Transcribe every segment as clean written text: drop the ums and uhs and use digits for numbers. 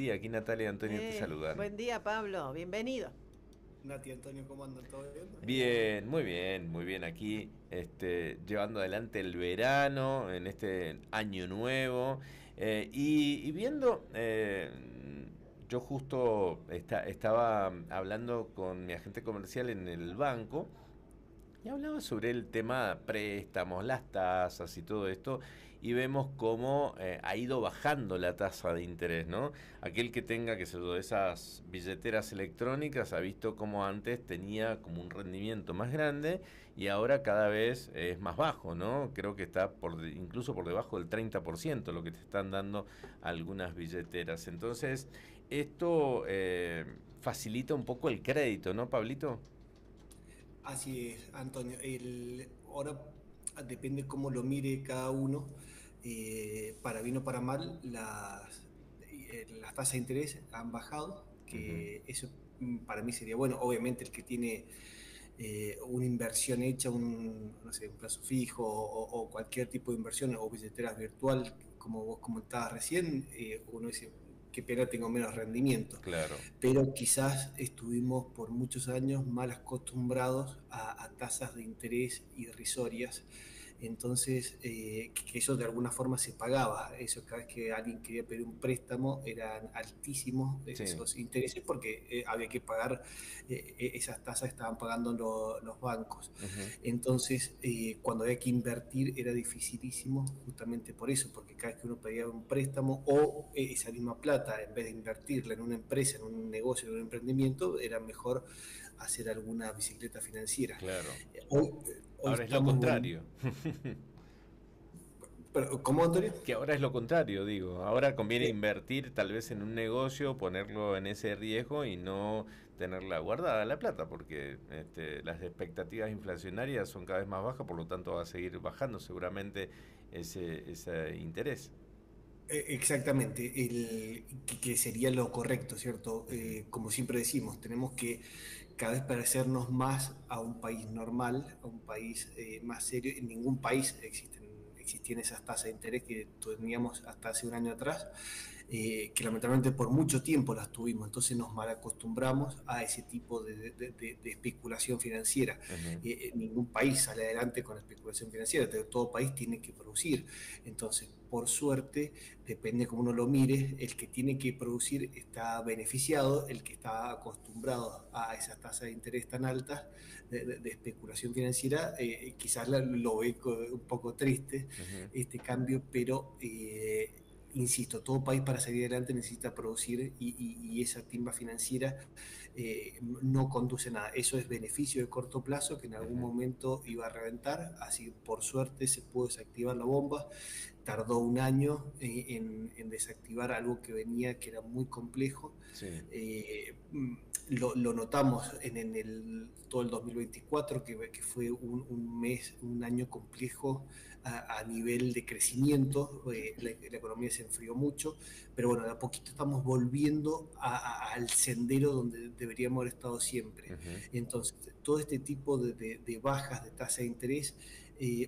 día. Aquí Natalia y Antonio te saludan. Buen día, Pablo. Bienvenido. Nati, Antonio, ¿cómo andan? ¿Todo bien? Bien, muy bien, muy bien. Aquí, llevando adelante el verano en este año nuevo y viendo, yo justo estaba hablando con mi agente comercial en el banco. Y hablaba sobre el tema préstamos, las tasas y todo esto, y vemos cómo ha ido bajando la tasa de interés, ¿no? Aquel que tenga, que se yo, esas billeteras electrónicas ha visto cómo antes tenía como un rendimiento más grande y ahora cada vez es más bajo, ¿no? Creo que está incluso por debajo del 30% lo que te están dando algunas billeteras. Entonces, esto facilita un poco el crédito, ¿no, Pablito? Así es, Antonio. Ahora depende cómo lo mire cada uno. Para bien o para mal, las tasas de interés han bajado, Ujú. que eso para mí sería bueno. Obviamente el que tiene una inversión hecha, no sé, un plazo fijo o cualquier tipo de inversión o billetera virtual, como vos comentabas recién, uno dice, qué pena, tengo menos rendimiento. Claro. Pero quizás estuvimos por muchos años mal acostumbrados a tasas de interés irrisorias, entonces que eso de alguna forma se pagaba, eso cada vez que alguien quería pedir un préstamo eran altísimos Sí. esos intereses porque había que pagar, esas tasas estaban pagando los bancos, Ujú. entonces cuando había que invertir era dificilísimo justamente por eso, porque cada vez que uno pedía un préstamo o esa misma plata, en vez de invertirla en una empresa, en un negocio, en un emprendimiento, era mejor hacer alguna bicicleta financiera. Claro. Hoy Ahora es lo estamos contrario. pero, ¿cómo, Antonio? Que ahora es lo contrario, digo. Ahora conviene invertir tal vez en un negocio, ponerlo en ese riesgo y no tenerla guardada la plata, porque las expectativas inflacionarias son cada vez más bajas, por lo tanto va a seguir bajando seguramente ese interés. Exactamente, que sería lo correcto, ¿cierto? Ujú. Como siempre decimos, tenemos que cada vez parecernos más a un país normal, a un país más serio. En ningún país existían esas tasas de interés que teníamos hasta hace un año atrás, que lamentablemente por mucho tiempo las tuvimos, entonces nos malacostumbramos a ese tipo de especulación financiera. Ujú. Ningún país sale adelante con la especulación financiera, todo país tiene que producir, entonces por suerte, depende de cómo uno lo mire, el que tiene que producir está beneficiado, el que está acostumbrado a esas tasas de interés tan altas de especulación financiera, quizás lo ve un poco triste Ujú. este cambio, pero insisto, todo país para salir adelante necesita producir y esa timba financiera no conduce a nada. Eso es beneficio de corto plazo que en algún Ujú. momento iba a reventar, así por suerte se pudo desactivar la bomba. Tardó un año en desactivar algo que venía, que era muy complejo. Sí. Eh, lo notamos todo el 2024, que fue un año complejo a nivel de crecimiento. La economía se enfrió mucho, pero bueno, de a poquito estamos volviendo al sendero donde deberíamos haber estado siempre. Ujú. Entonces, todo este tipo de bajas de tasa de interés,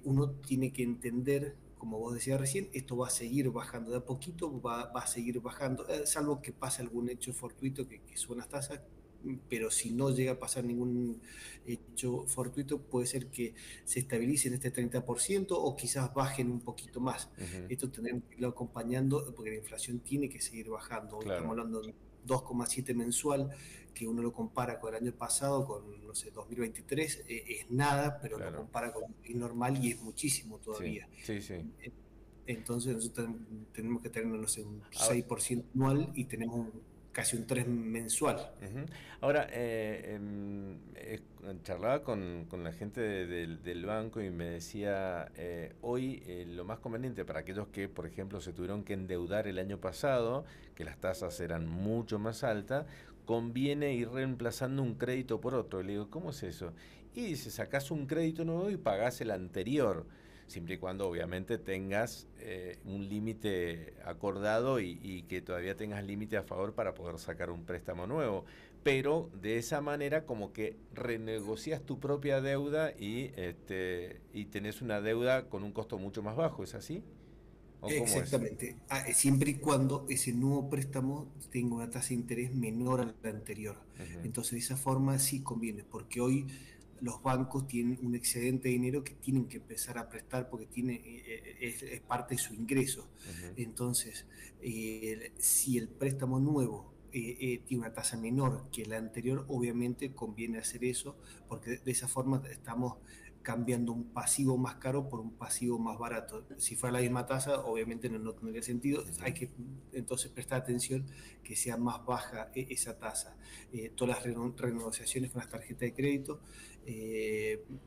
uno tiene que entender, como vos decías recién, esto va a seguir bajando, de a poquito va a seguir bajando, salvo que pase algún hecho fortuito que suban las tasas, pero si no llega a pasar ningún hecho fortuito, puede ser que se estabilice en este 30% o quizás bajen un poquito más. Ujú. Esto tendremos que irlo acompañando porque la inflación tiene que seguir bajando. Hoy estamos Claro. hablando de 2,7 mensual, que uno lo compara con el año pasado, con, no sé, 2023, es nada, pero lo Claro. compara con el normal y es muchísimo Sí, todavía. sí, sí. Entonces nosotros tenemos que tener, no sé, un Ahora, 6% anual y tenemos casi un 3 mensual. ujú. Ahora, charlaba con la gente del banco y me decía, hoy lo más conveniente para aquellos que, por ejemplo, se tuvieron que endeudar el año pasado, que las tasas eran mucho más altas, conviene ir reemplazando un crédito por otro. Y le digo, ¿cómo es eso? Y dice, sacás un crédito nuevo y pagás el anterior, siempre y cuando obviamente tengas un límite acordado y que todavía tengas límite a favor para poder sacar un préstamo nuevo. Pero de esa manera como que renegocias tu propia deuda y tenés una deuda con un costo mucho más bajo, ¿es así? ¿O cómo es? Exactamente. Siempre y cuando ese nuevo préstamo tenga una tasa de interés menor a la anterior. Ujú, Entonces, de esa forma sí conviene, porque hoy los bancos tienen un excedente de dinero que tienen que empezar a prestar porque es parte de su ingreso. ujú. Entonces, si el préstamo nuevo tiene una tasa menor que la anterior, obviamente conviene hacer eso, porque de esa forma estamos cambiando un pasivo más caro por un pasivo más barato. Si fuera la misma tasa, obviamente no tendría sentido. Ujú. Hay que entonces prestar atención que sea más baja esa tasa. Todas las renegociaciones con las tarjetas de crédito,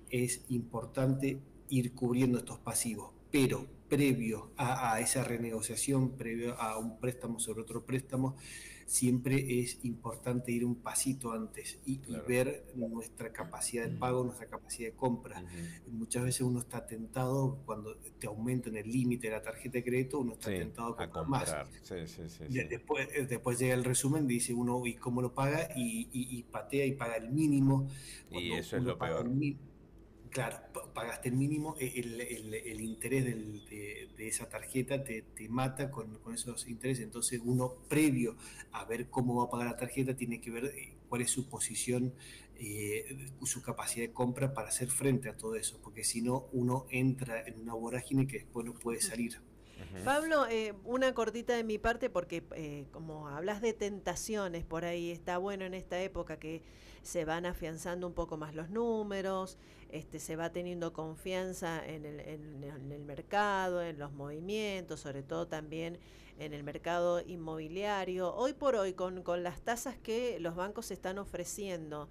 es importante ir cubriendo estos pasivos, pero previo a esa renegociación, previo a un préstamo sobre otro préstamo, siempre es importante ir un pasito antes y Claro. ver nuestra capacidad de pago, nuestra capacidad de compra. Ujú. Muchas veces uno está tentado, cuando te aumentan el límite de la tarjeta de crédito, uno está Sí, tentado a a comprar más. comprar. Sí, sí, sí, sí. Después llega el resumen, dice uno, ¿y cómo lo paga? Y patea y paga el mínimo. Y Cuando eso es uno lo paga el peor. mínimo, claro, pagaste el mínimo, el interés de esa tarjeta te mata con esos intereses. Entonces uno, previo a ver cómo va a pagar la tarjeta, tiene que ver cuál es su posición, su capacidad de compra para hacer frente a todo eso, porque si no, uno entra en una vorágine que después no puede salir. Ujú. Pablo, una cortita de mi parte porque como hablas de tentaciones, por ahí está bueno en esta época que se van afianzando un poco más los números, se va teniendo confianza en el mercado, en los movimientos, sobre todo también en el mercado inmobiliario. Hoy por hoy, con las tasas que los bancos están ofreciendo,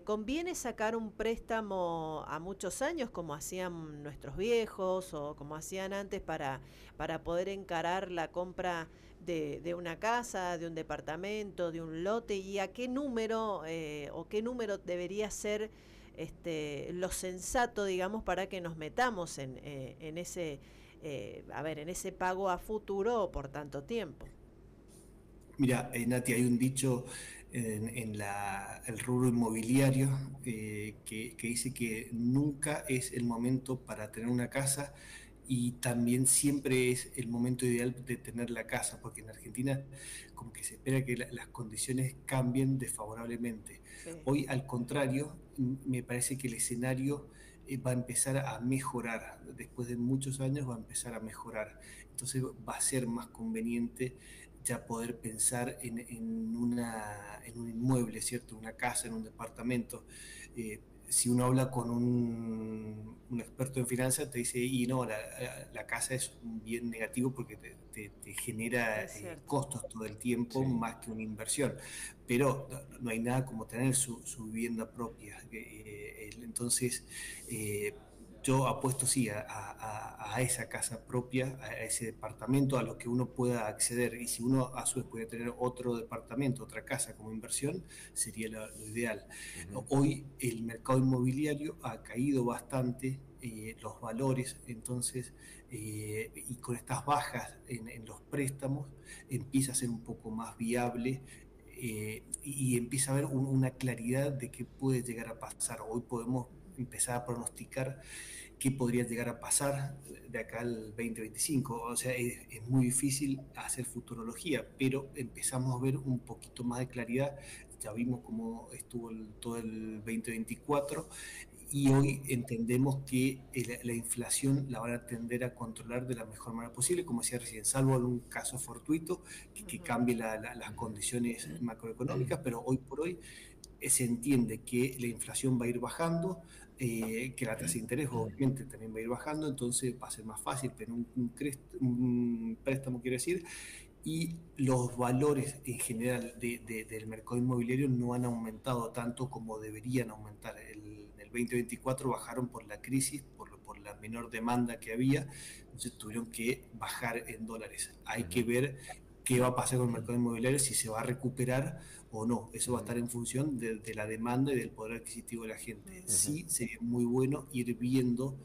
¿conviene sacar un préstamo a muchos años como hacían nuestros viejos o como hacían antes para poder encarar la compra de una casa, de un departamento, de un lote? ¿Y a qué número o qué número debería ser lo sensato, digamos, para que nos metamos en ese, en ese pago a futuro o por tanto tiempo? Mira, Nati, hay un dicho en el rubro inmobiliario, que dice que nunca es el momento para tener una casa y también siempre es el momento ideal de tener la casa, porque en Argentina como que se espera que las condiciones cambien desfavorablemente. Sí. Hoy, al contrario, me parece que el escenario va a empezar a mejorar. Después de muchos años va a empezar a mejorar. Entonces va a ser más conveniente ya poder pensar en un inmueble, ¿cierto? Una casa, en un departamento. Si uno habla con un experto en finanzas, te dice, y no, la casa es un bien negativo porque te genera Es cierto. costos todo el tiempo Sí. más que una inversión. Pero no hay nada como tener su vivienda propia. Entonces, yo apuesto sí a esa casa propia, a ese departamento a lo que uno pueda acceder. Y si uno a su vez puede tener otro departamento, otra casa como inversión, sería lo ideal. Ujú. Hoy el mercado inmobiliario ha caído bastante, los valores, entonces, y con estas bajas en los préstamos, empieza a ser un poco más viable. Y empieza a haber una claridad de qué puede llegar a pasar. Hoy podemos empezar a pronosticar qué podría llegar a pasar de acá al 2025. O sea, es muy difícil hacer futurología, pero empezamos a ver un poquito más de claridad. Ya vimos cómo estuvo todo el 2024 y hoy entendemos que la inflación la van a tender a controlar de la mejor manera posible, como decía recién, salvo algún caso fortuito que Ujú. cambie las condiciones macroeconómicas, pero hoy por hoy se entiende que la inflación va a ir bajando, que la tasa de interés obviamente también va a ir bajando, entonces va a ser más fácil tener un préstamo, quiero decir, y los valores en general del mercado inmobiliario no han aumentado tanto como deberían aumentar. En el 2024 bajaron por la crisis, por la menor demanda que había, entonces tuvieron que bajar en dólares. Hay que Ujú. ver qué va a pasar con el mercado inmobiliario, si se va a recuperar o no. Eso va a Ujú. estar en función de la demanda y del poder adquisitivo de la gente. Ujú. Sí, sería muy bueno ir viendo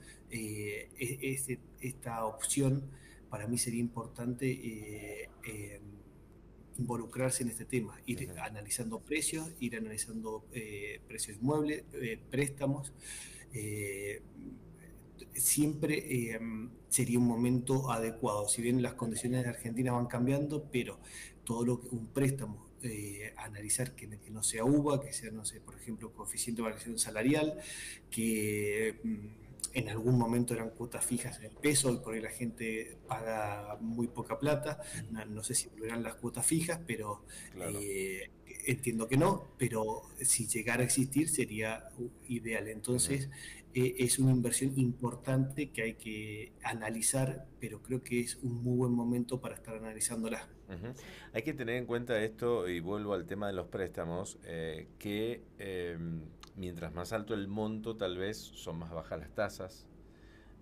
esta opción. Para mí sería importante involucrarse en este tema, ir Ujú. analizando precios, ir analizando precios inmuebles, préstamos, eh, siempre sería un momento adecuado. Si bien las condiciones de Argentina van cambiando, pero todo lo que un préstamo, analizar que no sea UVA, que sea, no sé, por ejemplo, coeficiente de variación salarial, que en algún momento eran cuotas fijas en el peso, y por ahí la gente paga muy poca plata. No sé si volverán las cuotas fijas, pero Claro. entiendo que no, pero si llegara a existir sería ideal. Ujú. Entonces, es una inversión importante que hay que analizar, pero creo que es un muy buen momento para estar analizándola. Ujú. Sí. Hay que tener en cuenta esto, y vuelvo al tema de los préstamos, que mientras más alto el monto, tal vez son más bajas las tasas.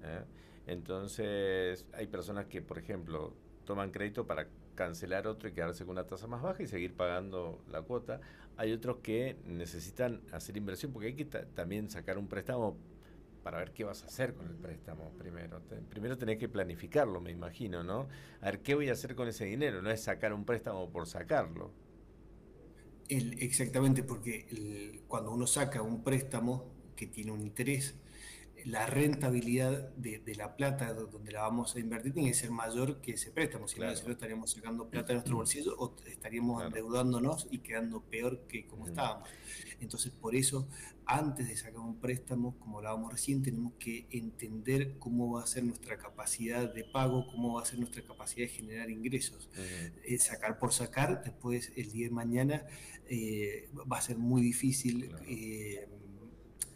¿Eh? Entonces, hay personas que, por ejemplo, toman crédito para cancelar otro y quedarse con una tasa más baja y seguir pagando la cuota. Hay otros que necesitan hacer inversión porque hay que también sacar un préstamo para ver qué vas a hacer con el préstamo primero. Primero tenés que planificarlo, me imagino, ¿no? A ver, ¿qué voy a hacer con ese dinero? No es sacar un préstamo por sacarlo. Exactamente, porque cuando uno saca un préstamo que tiene un interés, la rentabilidad de la plata donde la vamos a invertir tiene que ser mayor que ese préstamo, si no, Claro, estaríamos sacando plata de nuestro bolsillo o estaríamos claro. endeudándonos y quedando peor que como Ujú. estábamos. Entonces, por eso, antes de sacar un préstamo, como hablábamos recién, tenemos que entender cómo va a ser nuestra capacidad de pago, cómo va a ser nuestra capacidad de generar ingresos. Ujú. Sacar por sacar, después el día de mañana va a ser muy difícil Claro.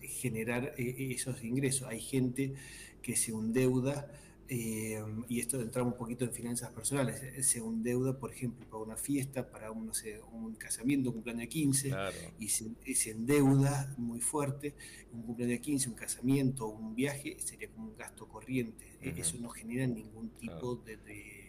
generar esos ingresos. Hay gente que se endeuda, y esto entra un poquito en finanzas personales, se endeuda, por ejemplo, para una fiesta, para un, no sé, un casamiento, un cumpleaños de 15, Claro. y se endeuda muy fuerte. Un cumpleaños de 15, un casamiento, un viaje, sería como un gasto corriente. Ujú. Eso no genera ningún Claro. tipo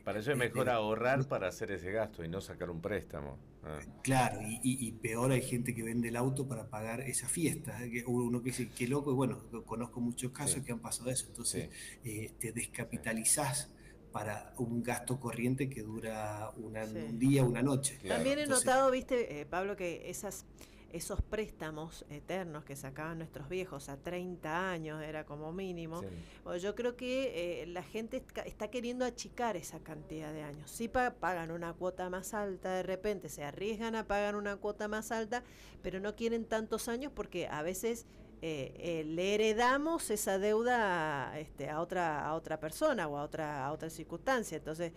Para eso es mejor de ahorrar para hacer ese gasto y no sacar un préstamo. Ah, Claro, y peor, hay gente que vende el auto para pagar esa fiesta. Que uno que dice, qué loco, y bueno, conozco muchos sí, casos que han pasado eso. Entonces, sí, te sí. descapitalizás para un gasto corriente que dura un Sí. día, una noche. También Claro. he Entonces, notado, viste, Pablo, que esos préstamos eternos que sacaban nuestros viejos a 30 años, era como mínimo, Sí. bueno, yo creo que la gente está queriendo achicar esa cantidad de años. Sí pagan una cuota más alta, de repente se arriesgan a pagar una cuota más alta, pero no quieren tantos años porque a veces le heredamos esa deuda a otra persona o a otra circunstancia. Entonces,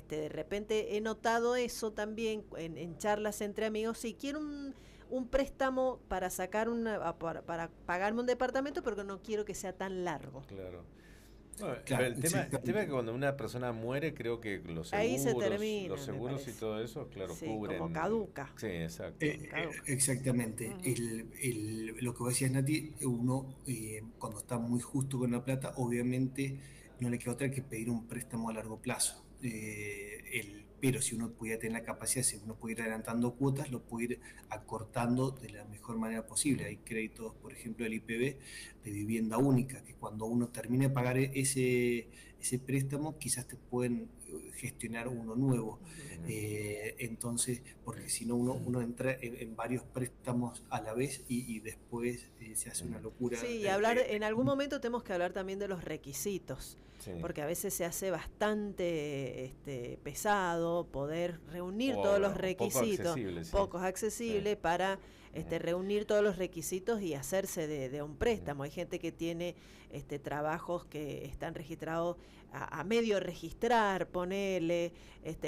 de repente he notado eso también en charlas entre amigos. Si quiero un préstamo para sacar para pagarme un departamento, pero que no quiero que sea tan largo. Claro. Bueno, pero claro, el tema es exactamente. que cuando una persona muere, creo que Ahí se los termina, me seguros y parece. todo eso, claro, Sí, como cubren. caduca. Sí, exacto. Caduca. Exactamente. Ujú. Lo que vos decías, Nati, uno, cuando está muy justo con la plata, obviamente no le queda otra que pedir un préstamo a largo plazo. Pero si uno pudiera tener la capacidad, si uno pudiera ir adelantando cuotas, lo puede ir acortando de la mejor manera posible. Ujú. Hay créditos, por ejemplo, del IPB de vivienda única, que cuando uno termine de pagar ese préstamo, quizás te pueden gestionar uno nuevo. Ujú. Ujú. Entonces, porque si no, uno entra en varios préstamos a la vez, y después se hace una Ujú. locura. Sí, y hablar, en algún momento tenemos que hablar también de los requisitos, Sí. porque a veces se hace bastante pesado poder reunir todos los O poco requisitos, accesible, sí. pocos Sí. accesibles, para Ujú. reunir todos los requisitos y hacerse de un Ujú. préstamo. Hay gente que tiene trabajos que están registrados a medio registrar, ponele,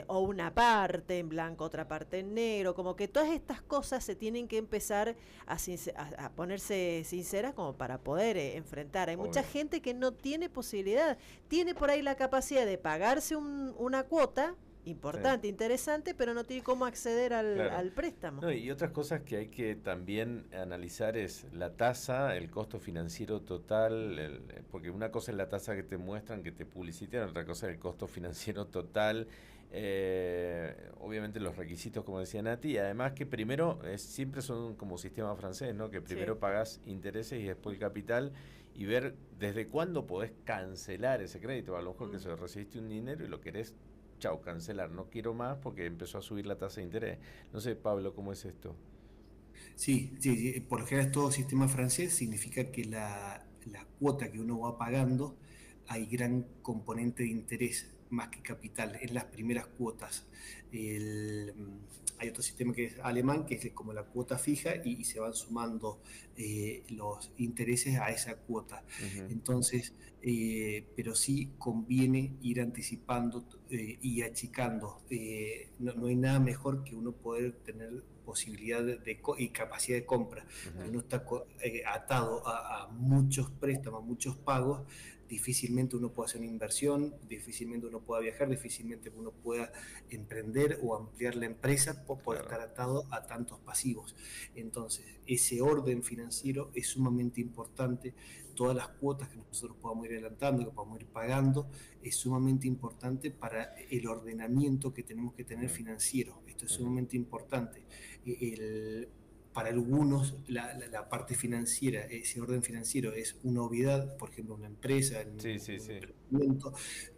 o una parte en blanco, otra parte en negro, como que todas estas cosas se tienen que empezar a ponerse sinceras como para poder enfrentar. Hay mucha Obvio. gente que no tiene posibilidad, tiene por ahí la capacidad de pagarse una cuota Sí. importante, interesante, pero no tiene cómo acceder Claro. al préstamo. No, y otras cosas que hay que también analizar es la tasa, el costo financiero total, porque una cosa es la tasa que te muestran, que te publicitan, otra cosa es el costo financiero total, obviamente los requisitos, como decía Nati, y además que primero siempre son como sistema francés, ¿no? Que Sí. primero pagás intereses y después el capital, y ver desde cuándo podés cancelar ese crédito. A lo mejor que Mm. se recibiste un dinero y lo querés, chau, cancelar, no quiero más porque empezó a subir la tasa de interés. No sé, Pablo, ¿cómo es esto? Sí, sí, sí, por lo general todo sistema francés significa que la cuota que uno va pagando, hay gran componente de interés más que capital en las primeras cuotas. Hay otro sistema que es alemán, que es como la cuota fija y se van sumando los intereses a esa cuota. Entonces, pero sí conviene ir anticipando y achicando. No hay nada mejor que uno poder tener posibilidad y capacidad de compra. Si uno está atado a muchos préstamos, a muchos pagos, difícilmente uno puede hacer una inversión, difícilmente uno pueda viajar, difícilmente uno pueda emprender o ampliar la empresa por estar atado a tantos pasivos. Entonces, ese orden financiero es sumamente importante. Todas las cuotas que nosotros podamos ir adelantando, que podamos ir pagando, es sumamente importante para el ordenamiento que tenemos que tener financiero. Esto es sumamente importante. Para algunos la parte financiera, ese orden financiero es una obviedad, por ejemplo, una empresa, un emprendimiento,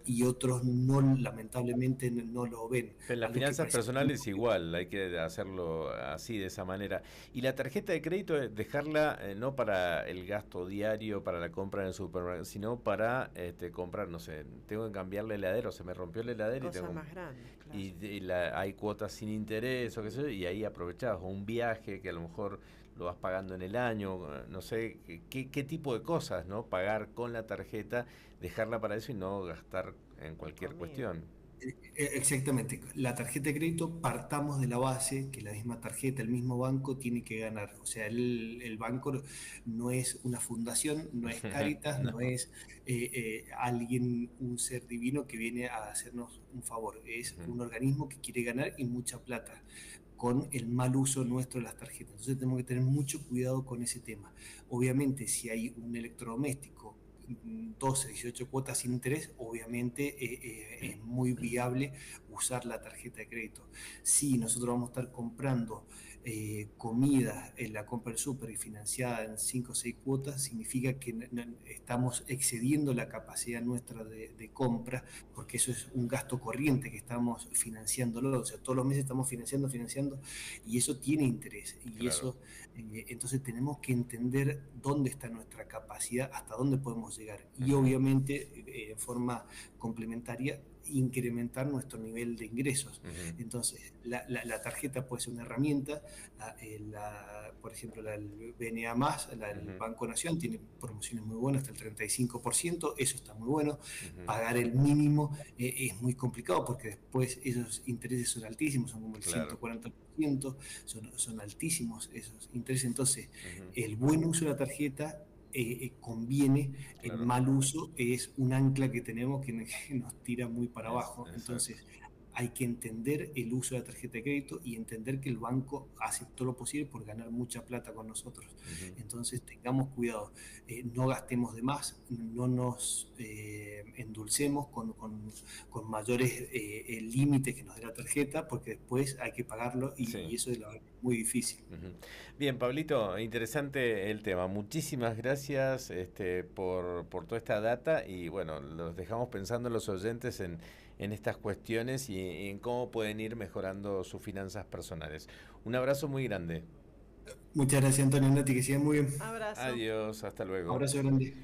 y otros no, lamentablemente no lo ven. En las finanzas personales igual, hay que hacerlo así, de esa manera. Y la tarjeta de crédito, dejarla no para el gasto diario, para la compra en el supermercado, sino para comprar, no sé, tengo que cambiar el heladero, se me rompió el heladero. Cosa y tengo más grande, claro. Y hay cuotas sin interés o qué sé yo, y ahí aprovechás, o un viaje que a lo mejor lo vas pagando en el año, no sé, qué tipo de cosas, ¿no? Pagar con la tarjeta, dejarla para eso y no gastar en cualquier cuestión. Exactamente. La tarjeta de crédito, partamos de la base que la misma tarjeta, el mismo banco tiene que ganar. O sea, el banco no es una fundación, no es Cáritas, no es alguien, un ser divino que viene a hacernos un favor. Es un organismo que quiere ganar y mucha plata con el mal uso nuestro de las tarjetas. Entonces tenemos que tener mucho cuidado con ese tema. Obviamente, si hay un electrodoméstico 12, 18 cuotas sin interés, obviamente es muy viable usar la tarjeta de crédito. Si nosotros vamos a estar comprando comida en la compra del súper y financiada en 5 o 6 cuotas, significa que estamos excediendo la capacidad nuestra de compra, porque eso es un gasto corriente que estamos financiándolo, o sea, todos los meses estamos financiando, y eso tiene interés, y eso, entonces tenemos que entender dónde está nuestra capacidad, hasta dónde podemos llegar, y obviamente en forma complementaria incrementar nuestro nivel de ingresos. Entonces, la tarjeta puede ser una herramienta, por ejemplo, el BNA+, el Banco Nación, tiene promociones muy buenas, hasta el 35%, eso está muy bueno. Pagar el mínimo es muy complicado, porque después esos intereses son altísimos, son como el 140%, son altísimos esos intereses. Entonces, el buen uso de la tarjeta conviene, el mal uso es un ancla que tenemos que nos tira muy para abajo. Entonces hay que entender el uso de la tarjeta de crédito y entender que el banco hace todo lo posible por ganar mucha plata con nosotros. Entonces tengamos cuidado, no gastemos de más, no nos endulcemos con mayores límites que nos dé la tarjeta, porque después hay que pagarlo y eso es muy difícil. Bien, Pablito, interesante el tema. Muchísimas gracias por toda esta data, y bueno, los dejamos pensando los oyentes en estas cuestiones y en cómo pueden ir mejorando sus finanzas personales. Un abrazo muy grande. Muchas gracias, Antonio Nati, que sigan muy bien. Abrazo. Adiós, hasta luego. Abrazo grande.